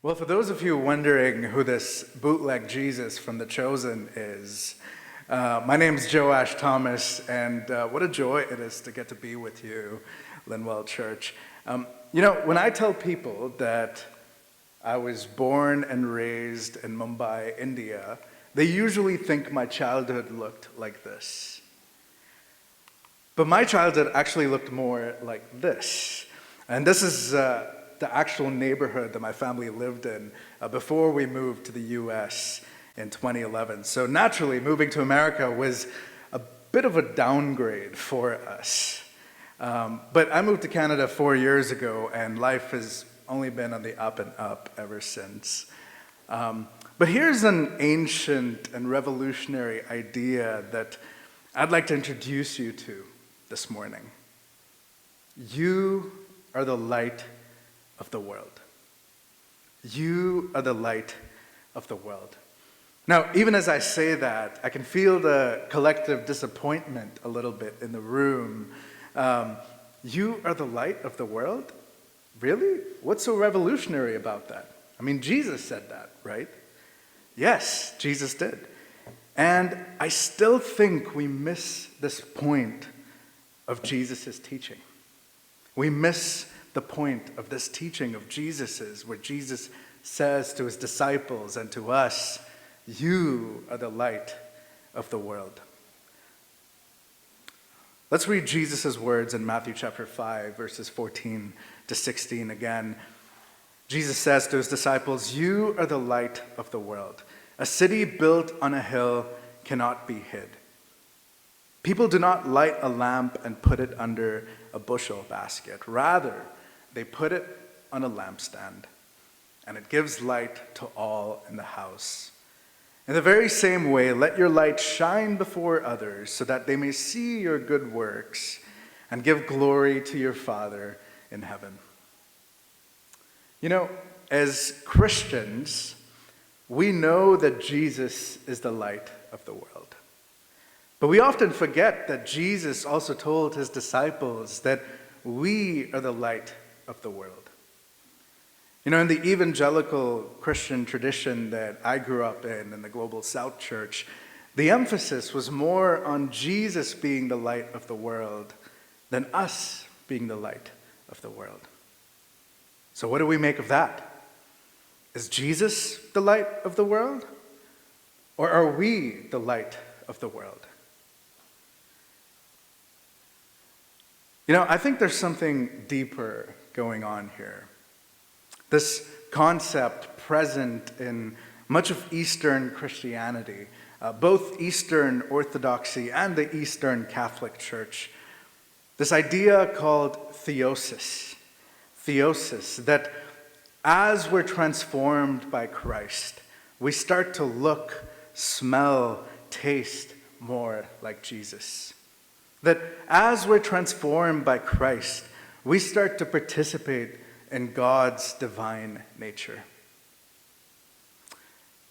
Well, for those of you wondering who this bootleg Jesus from The Chosen is, my name's Joash Thomas, and what a joy it is to get to be with you, Linwell Church. When I tell people that I was born and raised in Mumbai, India, they usually think my childhood looked like this. But my childhood actually looked more like this. And this is the actual neighborhood that my family lived in before we moved to the US in 2011. So naturally, moving to America was a bit of a downgrade for us. But I moved to Canada 4 years ago, and life has only been on the up and up ever since. But here's an ancient and revolutionary idea that I'd like to introduce you to this morning. You are the light of the world. You are the light of the world. Now, even as I say that, I can feel the collective disappointment a little bit in the room. You are the light of the world? Really? What's so revolutionary about that? I mean, Jesus said that, right? Yes, Jesus did. And I still think we miss this point of Jesus' teaching. We miss the point of this teaching of Jesus's, where Jesus says to his disciples and to us, you are the light of the world. Let's read Jesus' words in Matthew chapter 5, verses 14 to 16 again. Jesus says to his disciples, you are the light of the world. A city built on a hill cannot be hid. People do not light a lamp and put it under a bushel basket. Rather, they put it on a lampstand, and it gives light to all in the house. In the very same way, let your light shine before others, so that they may see your good works and give glory to your Father in heaven. You know, as Christians, we know that Jesus is the light of the world. But we often forget that Jesus also told his disciples that we are the light of the world. You know, in the evangelical Christian tradition that I grew up in the Global South Church, the emphasis was more on Jesus being the light of the world than us being the light of the world. So what do we make of that? Is Jesus the light of the world? Or are we the light of the world? You know, I think there's something deeper going on here. This concept present in much of Eastern Christianity, both Eastern Orthodoxy and the Eastern Catholic Church. This idea called theosis, that as we're transformed by Christ, we start to look, smell, taste more like Jesus. That as we're transformed by Christ, we start to participate in God's divine nature.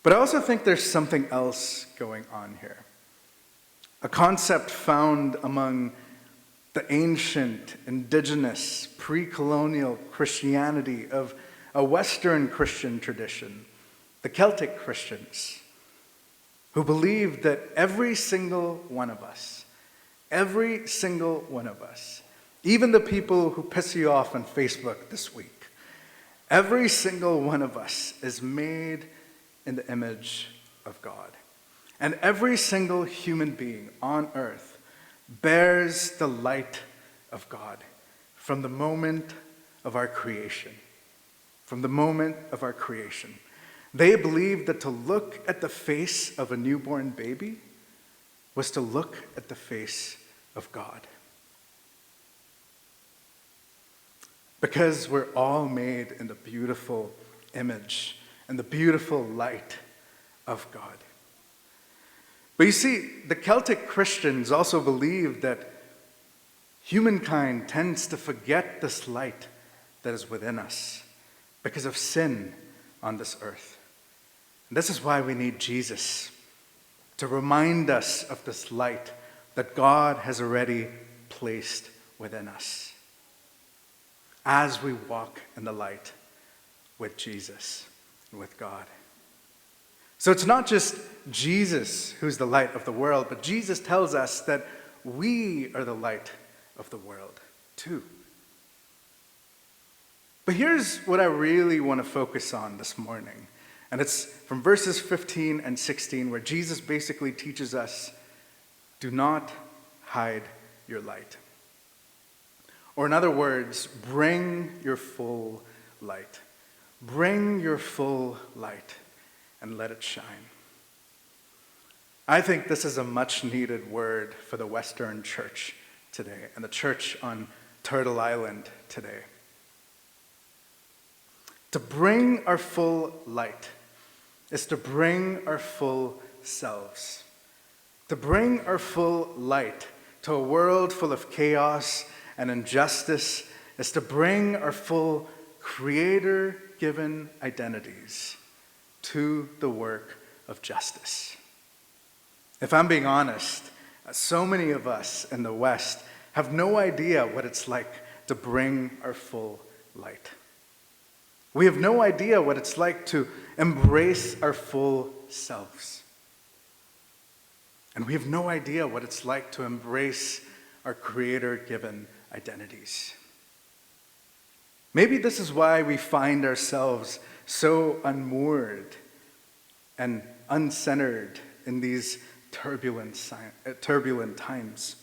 But I also think there's something else going on here. A concept found among the ancient, indigenous, pre-colonial Christianity of a Western Christian tradition, the Celtic Christians, who believed that every single one of us, even the people who piss you off on Facebook this week, every single one of us is made in the image of God. And every single human being on earth bears the light of God from the moment of our creation. From the moment of our creation. They believed that to look at the face of a newborn baby was to look at the face of God. Because we're all made in the beautiful image and the beautiful light of God. But you see, the Celtic Christians also believed that humankind tends to forget this light that is within us because of sin on this earth. And this is why we need Jesus to remind us of this light that God has already placed within us as we walk in the light with Jesus. and with God. So it's not just Jesus who's the light of the world, but Jesus tells us that we are the light of the world too. But here's what I really want to focus on this morning. And it's from verses 15 and 16, where Jesus basically teaches us, do not hide your light. Or in other words, bring your full light. Bring your full light and let it shine. I think this is a much needed word for the Western church today and the church on Turtle Island today. To bring our full light is to bring our full selves. To bring our full light to a world full of chaos and injustice is to bring our full Creator-given identities to the work of justice. If I'm being honest, so many of us in the West have no idea what it's like to bring our full light. We have no idea what it's like to embrace our full selves. And we have no idea what it's like to embrace our Creator-given identities. Maybe this is why we find ourselves so unmoored and uncentered in these turbulent times.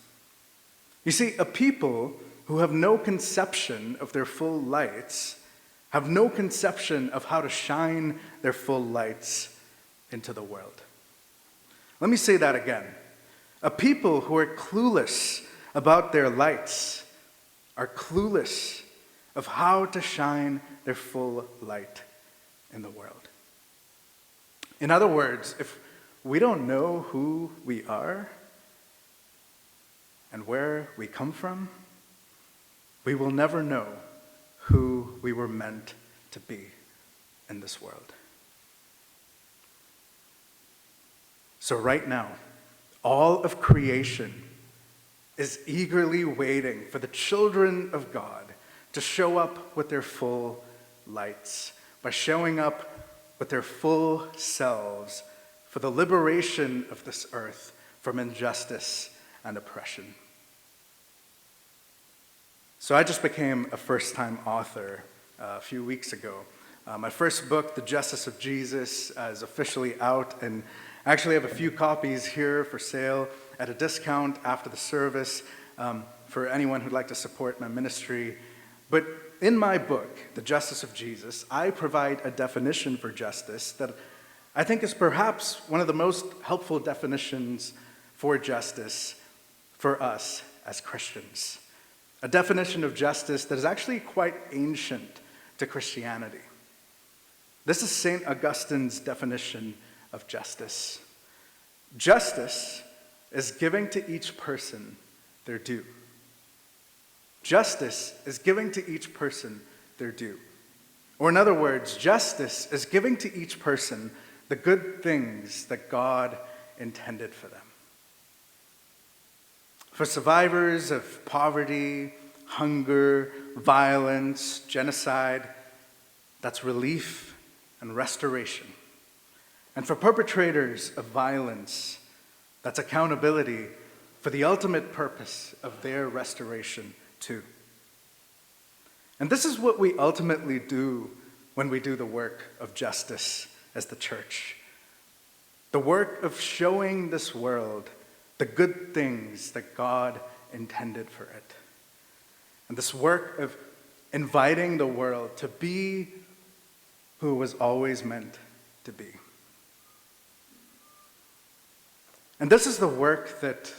You see, a people who have no conception of their full lights have no conception of how to shine their full lights into the world. Let me say that again. A people who are clueless about their lights are clueless of how to shine their full light in the world. In other words, if we don't know who we are and where we come from, we will never know who we were meant to be in this world. So right now, all of creation is eagerly waiting for the children of God to show up with their full lights, by showing up with their full selves for the liberation of this earth from injustice and oppression. So I just became a first-time author a few weeks ago. My first book, The Justice of Jesus, is officially out, and I actually have a few copies here for sale at a discount after the service for anyone who'd like to support my ministry. But in my book, The Justice of Jesus, I provide a definition for justice that I think is perhaps one of the most helpful definitions for justice for us as Christians. A definition of justice that is actually quite ancient to Christianity. This is St. Augustine's definition of justice. Justice is giving to each person their due. Justice is giving to each person their due. Or in other words, justice is giving to each person the good things that God intended for them. For survivors of poverty, hunger, violence, genocide, that's relief and restoration. And for perpetrators of violence, that's accountability for the ultimate purpose of their restoration too. And this is what we ultimately do when we do the work of justice as the church. The work of showing this world the good things that God intended for it. And this work of inviting the world to be who it was always meant to be. And this is the work that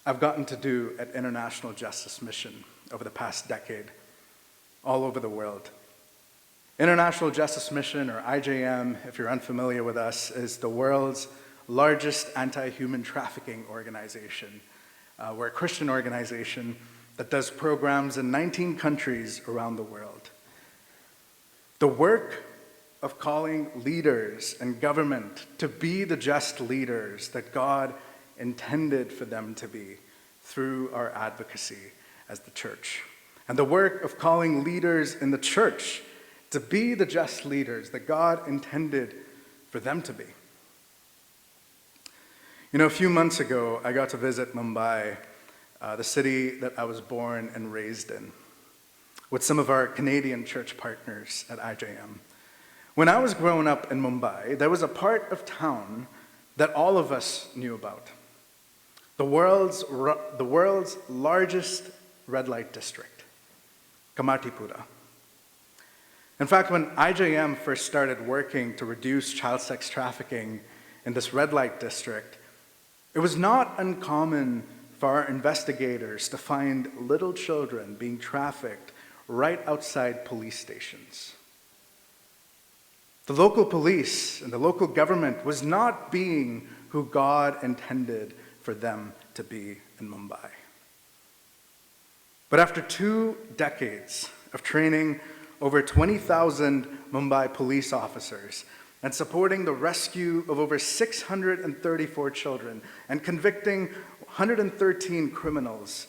I've gotten to do at International Justice Mission over the past decade, all over the world. International Justice Mission, or IJM, if you're unfamiliar with us, is the world's largest anti-human trafficking organization. We're a Christian organization that does programs in 19 countries around the world. The work of calling leaders and government to be the just leaders that God intended for them to be through our advocacy as the church. And the work of calling leaders in the church to be the just leaders that God intended for them to be. You know, a few months ago, I got to visit Mumbai, the city that I was born and raised in, with some of our Canadian church partners at IJM. When I was growing up in Mumbai, there was a part of town that all of us knew about. The world's largest red light district, Kamatipura. In fact, when IJM first started working to reduce child sex trafficking in this red light district, it was not uncommon for our investigators to find little children being trafficked right outside police stations. The local police and the local government was not being who God intended for them to be in Mumbai. But after 2 decades of training over 20,000 Mumbai police officers and supporting the rescue of over 634 children and convicting 113 criminals,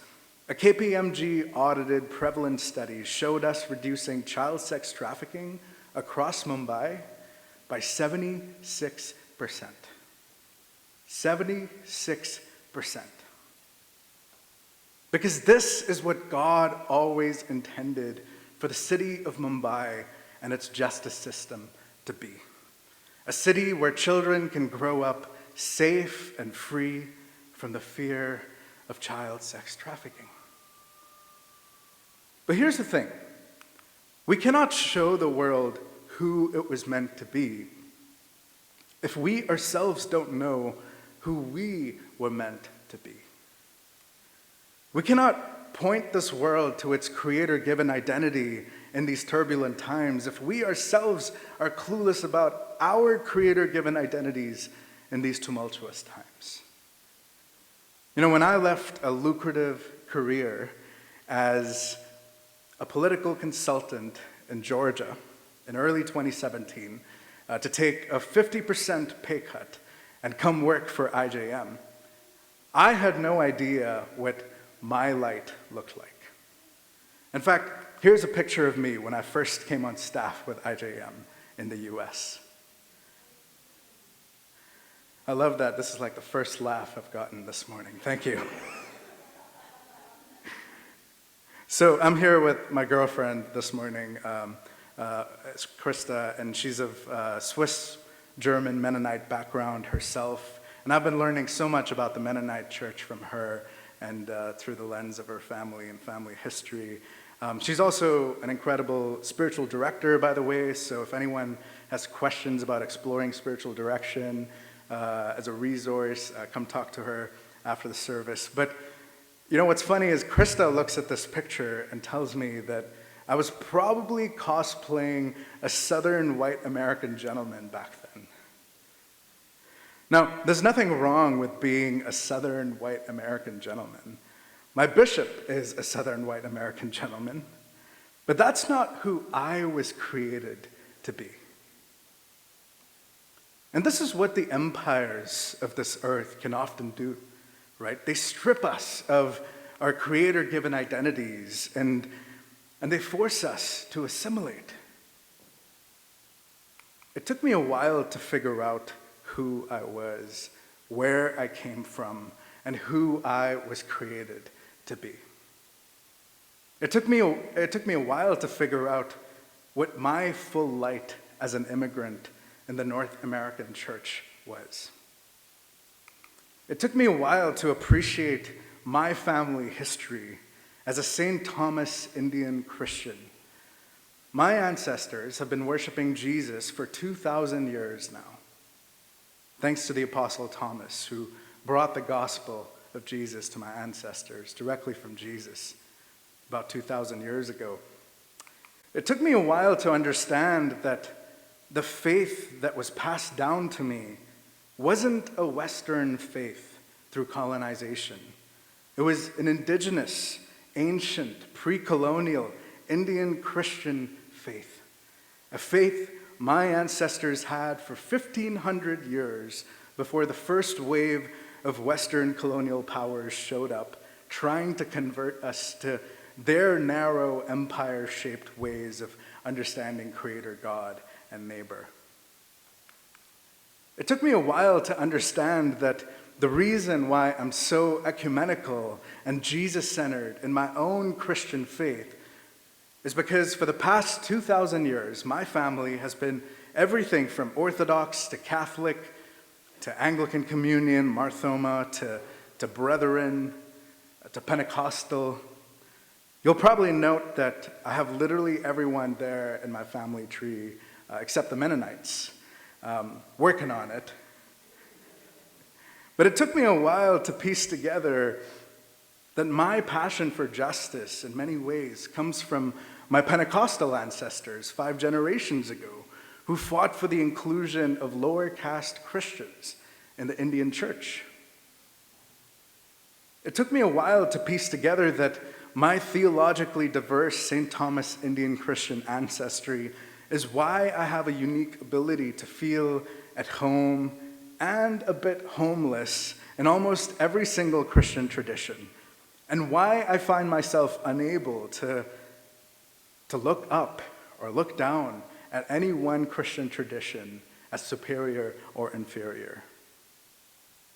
a KPMG audited prevalence study showed us reducing child sex trafficking across Mumbai by 76%. 76%. Because this is what God always intended for the city of Mumbai and its justice system to be. A city where children can grow up safe and free from the fear of child sex trafficking. But here's the thing. We cannot show the world who it was meant to be if we ourselves don't know who we were meant to be. We cannot point this world to its creator-given identity in these turbulent times if we ourselves are clueless about our creator-given identities in these tumultuous times. You know, when I left a lucrative career as a political consultant in Georgia in early 2017 to take a 50% pay cut and come work for IJM, I had no idea what my light looked like. In fact, here's a picture of me when I first came on staff with IJM in the US. I love that. This is like the first laugh I've gotten this morning. Thank you. So I'm here with my girlfriend this morning, it's Krista, and she's of Swiss-German Mennonite background herself. And I've been learning so much about the Mennonite church from her and through the lens of her family and family history. She's also an incredible spiritual director, by the way, so if anyone has questions about exploring spiritual direction as a resource, come talk to her after the service. But you know what's funny is Krista looks at this picture and tells me that I was probably cosplaying a Southern white American gentleman back then. Now, there's nothing wrong with being a Southern white American gentleman. My bishop is a Southern white American gentleman, but that's not who I was created to be. And this is what the empires of this earth can often do, right? They strip us of our creator-given identities and they force us to assimilate. It took me a while to figure out who I was, where I came from, and who I was created to be. It took me a while to figure out what my full light as an immigrant in the North American church was. It took me a while to appreciate my family history as a St. Thomas Indian Christian. My ancestors have been worshiping Jesus for 2,000 years now, thanks to the Apostle Thomas, who brought the gospel of Jesus to my ancestors directly from Jesus about 2,000 years ago. It took me a while to understand that the faith that was passed down to me wasn't a Western faith through colonization. It was an indigenous, ancient, pre-colonial Indian Christian faith, a faith my ancestors had for 1,500 years before the first wave of Western colonial powers showed up, trying to convert us to their narrow empire-shaped ways of understanding Creator God and neighbor. It took me a while to understand that the reason why I'm so ecumenical and Jesus-centered in my own Christian faith is because for the past 2,000 years, my family has been everything from Orthodox to Catholic to Anglican Communion, Marthoma, to Brethren, to Pentecostal. You'll probably note that I have literally everyone there in my family tree except the Mennonites, working on it. But it took me a while to piece together that my passion for justice in many ways comes from my Pentecostal ancestors 5 generations ago who fought for the inclusion of lower caste Christians in the Indian church. It took me a while to piece together that my theologically diverse St. Thomas Indian Christian ancestry is why I have a unique ability to feel at home and a bit homeless in almost every single Christian tradition, and why I find myself unable to look up or look down at any one Christian tradition as superior or inferior,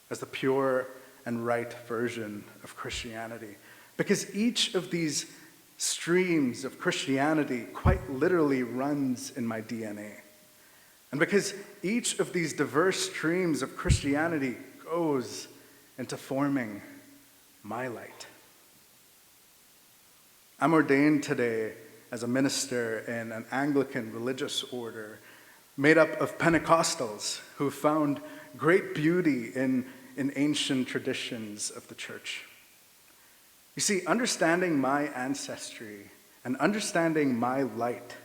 as the pure and right version of Christianity. Because each of these streams of Christianity quite literally runs in my DNA. And because each of these diverse streams of Christianity goes into forming my light. I'm ordained today as a minister in an Anglican religious order made up of Pentecostals who found great beauty in ancient traditions of the church. You see, understanding my ancestry and understanding my light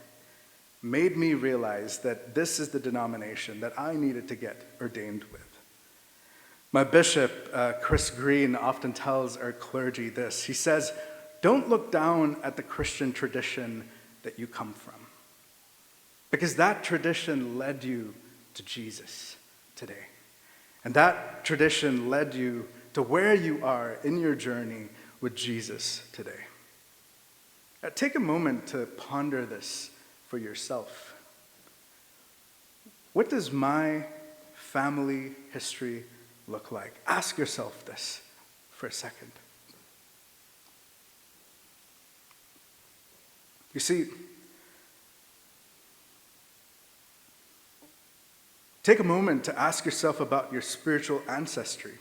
made me realize that this is the denomination that I needed to get ordained with. My bishop, Chris Green, often tells our clergy this. He says, don't look down at the Christian tradition that you come from, because that tradition led you to Jesus today. And that tradition led you to where you are in your journey with Jesus today. Take a moment to ponder this for yourself. What does my family history look like? Ask yourself this for a second. You see, take a moment to ask yourself about your spiritual ancestry.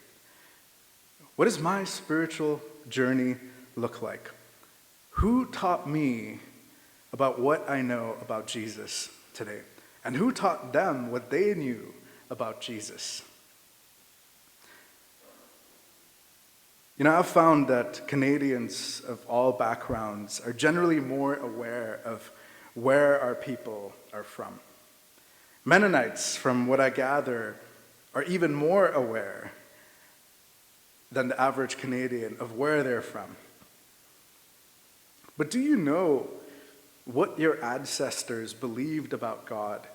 What does my spiritual journey look like? Who taught me about what I know about Jesus today? And who taught them what they knew about Jesus? You know, I've found that Canadians of all backgrounds are generally more aware of where our people are from. Mennonites, from what I gather, are even more aware than the average Canadian of where they're from. But do you know what your ancestors believed about God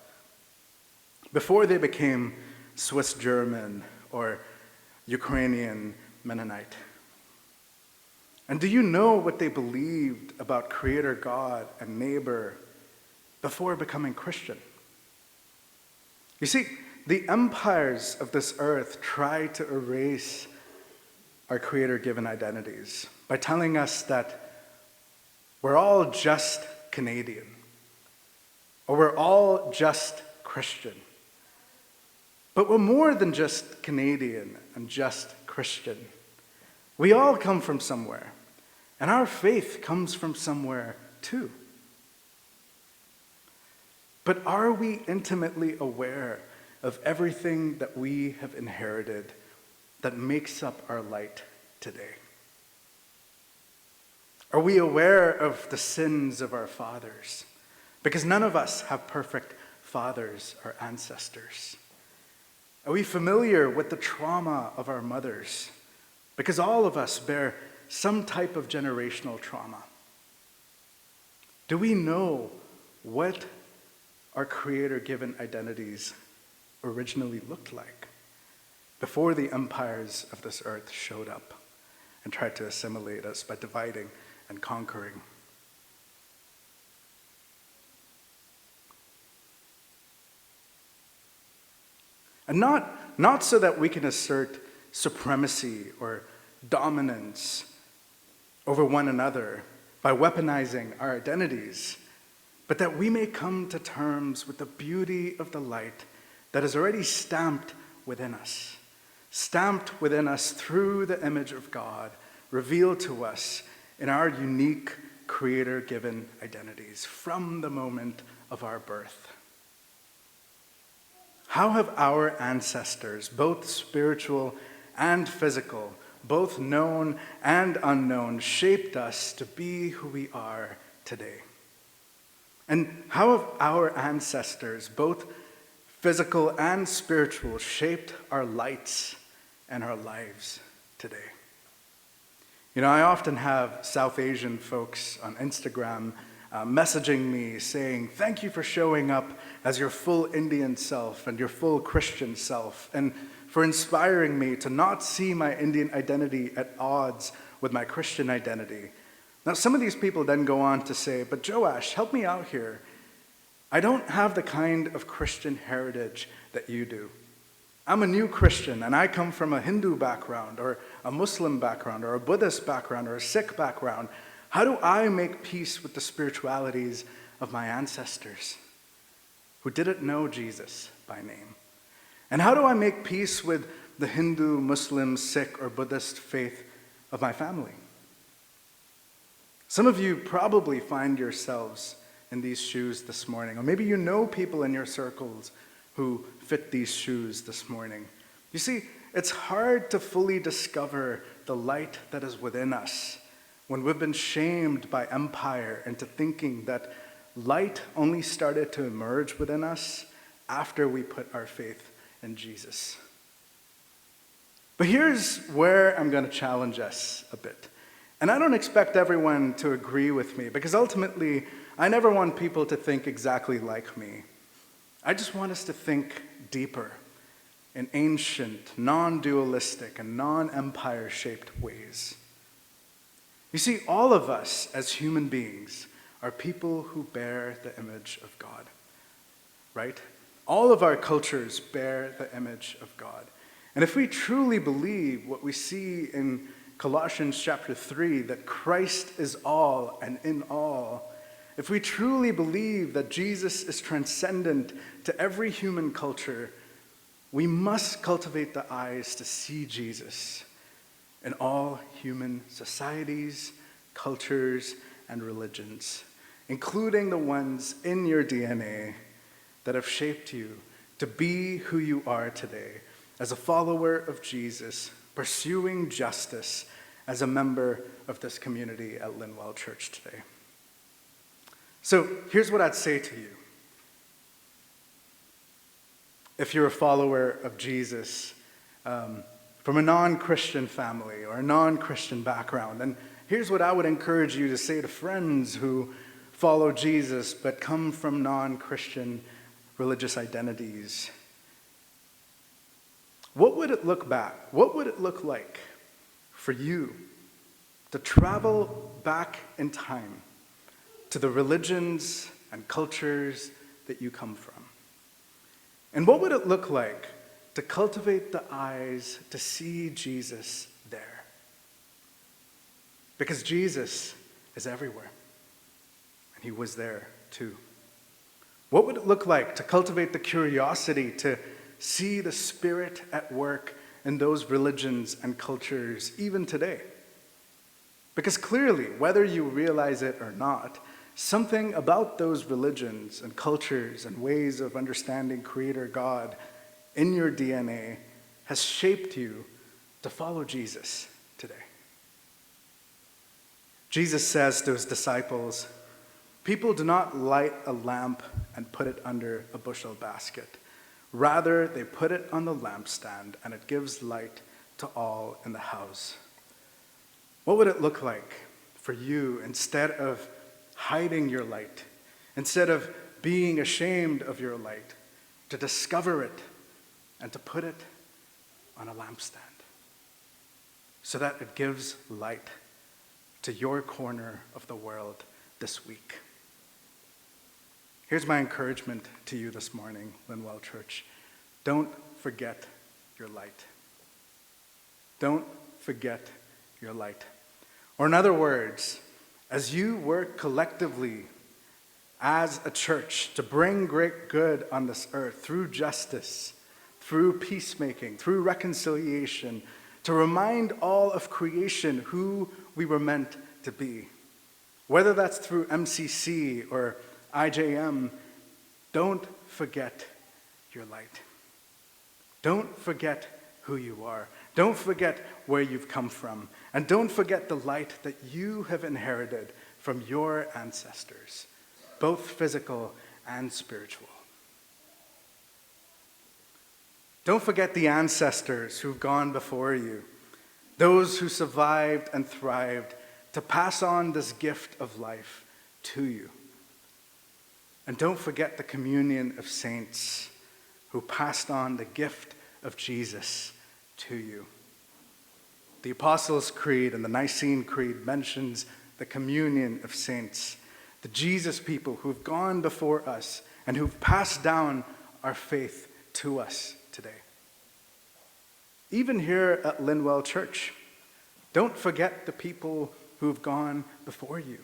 before they became Swiss German or Ukrainian Mennonite? And do you know what they believed about Creator God and neighbor before becoming Christian? You see, the empires of this earth try to erase our Creator-given identities by telling us that we're all just Canadian, or we're all just Christian. But we're more than just Canadian and just Christian. We all come from somewhere, and our faith comes from somewhere too. But are we intimately aware of everything that we have inherited that makes up our light today? Are we aware of the sins of our fathers? Because none of us have perfect fathers or ancestors. Are we familiar with the trauma of our mothers? Because all of us bear some type of generational trauma. Do we know what our Creator-given identities originally looked like before the empires of this earth showed up and tried to assimilate us by dividing and conquering? And not so that we can assert supremacy or dominance over one another by weaponizing our identities, but that we may come to terms with the beauty of the light that is already stamped within us through the image of God, revealed to us in our unique creator-given identities from the moment of our birth. How have our ancestors, both spiritual and physical, both known and unknown, shaped us to be who we are today? And how have our ancestors, both physical and spiritual, shaped our lights and our lives today? I often have South Asian folks on Instagram messaging me saying, thank you for showing up as your full Indian self and your full Christian self, and for inspiring me to not see my Indian identity at odds with my Christian identity. Now, some of these people then go on to say, but Joash, help me out here. I don't have the kind of Christian heritage that you do. I'm a new Christian, and I come from a Hindu background, or a Muslim background, or a Buddhist background, or a Sikh background. How do I make peace with the spiritualities of my ancestors who didn't know Jesus by name? And how do I make peace with the Hindu, Muslim, Sikh, or Buddhist faith of my family? Some of you probably find yourselves in these shoes this morning, or maybe you know people in your circles who fit these shoes this morning. You see, it's hard to fully discover the light that is within us when we've been shamed by empire into thinking that light only started to emerge within us after we put our faith in Jesus. But here's where I'm going to challenge us a bit. And I don't expect everyone to agree with me, because ultimately, I never want people to think exactly like me. I just want us to think deeper in ancient, non-dualistic, and non-empire-shaped ways. You see, all of us as human beings are people who bear the image of God, right? All of our cultures bear the image of God. And if we truly believe what we see in Colossians chapter 3, that Christ is all and in all, if we truly believe that Jesus is transcendent to every human culture, we must cultivate the eyes to see Jesus in all human societies, cultures, and religions, including the ones in your DNA that have shaped you to be who you are today as a follower of Jesus, pursuing justice as a member of this community at Linwell Church today. So here's what I'd say to you. If you're a follower of Jesus from a non-Christian family or a non-Christian background, then here's what I would encourage you to say to friends who follow Jesus but come from non-Christian religious identities. What would it look like for you to travel back in time to the religions and cultures that you come from? And what would it look like to cultivate the eyes to see Jesus there? Because Jesus is everywhere, and he was there too. What would it look like to cultivate the curiosity to see the Spirit at work in those religions and cultures even today? Because clearly, whether you realize it or not, something about those religions and cultures and ways of understanding Creator God in your DNA has shaped you to follow Jesus today. Jesus says to his disciples, "People do not light a lamp and put it under a bushel basket. Rather, they put it on the lampstand, and it gives light to all in the house." What would it look like for you, instead of hiding your light, instead of being ashamed of your light, to discover it and to put it on a lampstand so that it gives light to your corner of the world this week? Here's my encouragement to you this morning, Linwell Church. Don't forget your light. Don't forget your light. Or in other words, as you work collectively as a church to bring great good on this earth through justice, through peacemaking, through reconciliation, to remind all of creation who we were meant to be, whether that's through MCC or IJM, don't forget your light. Don't forget who you are. Don't forget where you've come from. And don't forget the light that you have inherited from your ancestors, both physical and spiritual. Don't forget the ancestors who've gone before you, those who survived and thrived to pass on this gift of life to you. And don't forget the communion of saints who passed on the gift of Jesus to you. The Apostles' Creed and the Nicene Creed mentions the communion of saints, the Jesus people who've gone before us and who've passed down our faith to us today. Even here at Linwell Church, don't forget the people who've gone before you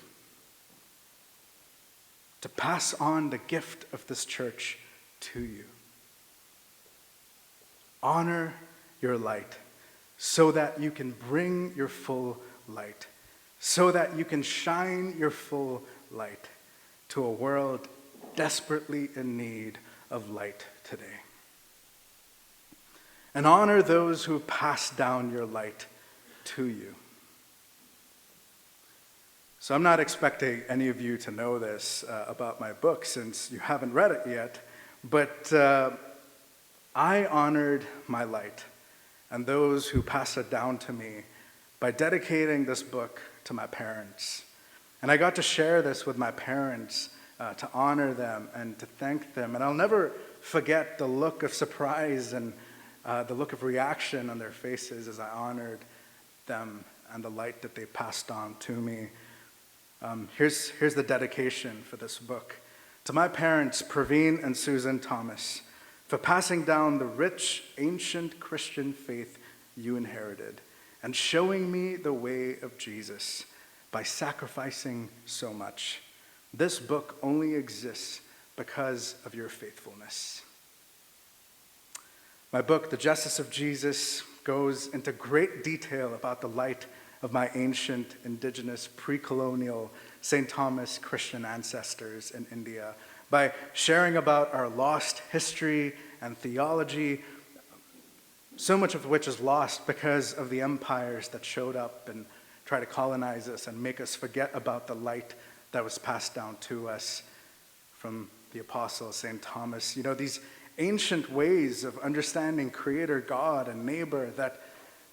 to pass on the gift of this church to you. Honor your light so that you can bring your full light, so that you can shine your full light to a world desperately in need of light today. And honor those who have passed down your light to you. So I'm not expecting any of you to know this about my book since you haven't read it yet, but I honored my light and those who passed it down to me by dedicating this book to my parents. And I got to share this with my parents to honor them and to thank them. And I'll never forget the look of surprise and the look of reaction on their faces as I honored them and the light that they passed on to me. Here's the dedication for this book. To my parents, Praveen and Susan Thomas, for passing down the rich, ancient Christian faith you inherited and showing me the way of Jesus by sacrificing so much. This book only exists because of your faithfulness. My book, The Justice of Jesus, goes into great detail about the light of my ancient, indigenous, pre-colonial St. Thomas Christian ancestors in India by sharing about our lost history and theology, so much of which is lost because of the empires that showed up and tried to colonize us and make us forget about the light that was passed down to us from the apostle St. Thomas. You know, these ancient ways of understanding Creator God and neighbor that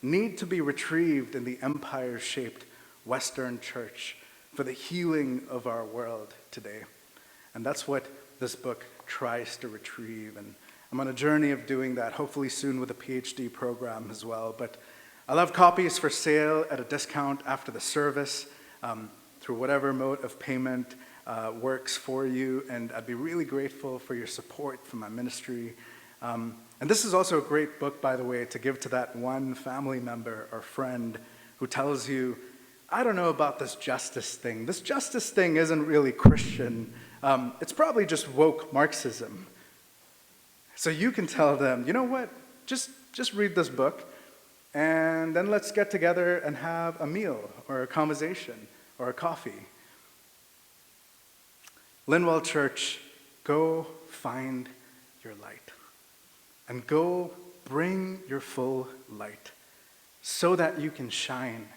need to be retrieved in the empire-shaped Western church for the healing of our world today. And that's what this book tries to retrieve. And I'm on a journey of doing that, hopefully soon with a PhD program as well. But I'll have copies for sale at a discount after the service through whatever mode of payment works for you. And I'd be really grateful for your support for my ministry. And this is also a great book, by the way, to give to that one family member or friend who tells you, I don't know about this justice thing. This justice thing isn't really Christian. It's probably just woke Marxism. So you can tell them, you know what, just read this book, and then let's get together and have a meal or a conversation or a coffee. Linwell Church, go find your light. And go bring your full light so that you can shine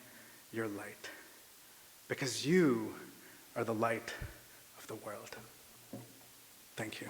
your light. Because you are the light of the world. Thank you.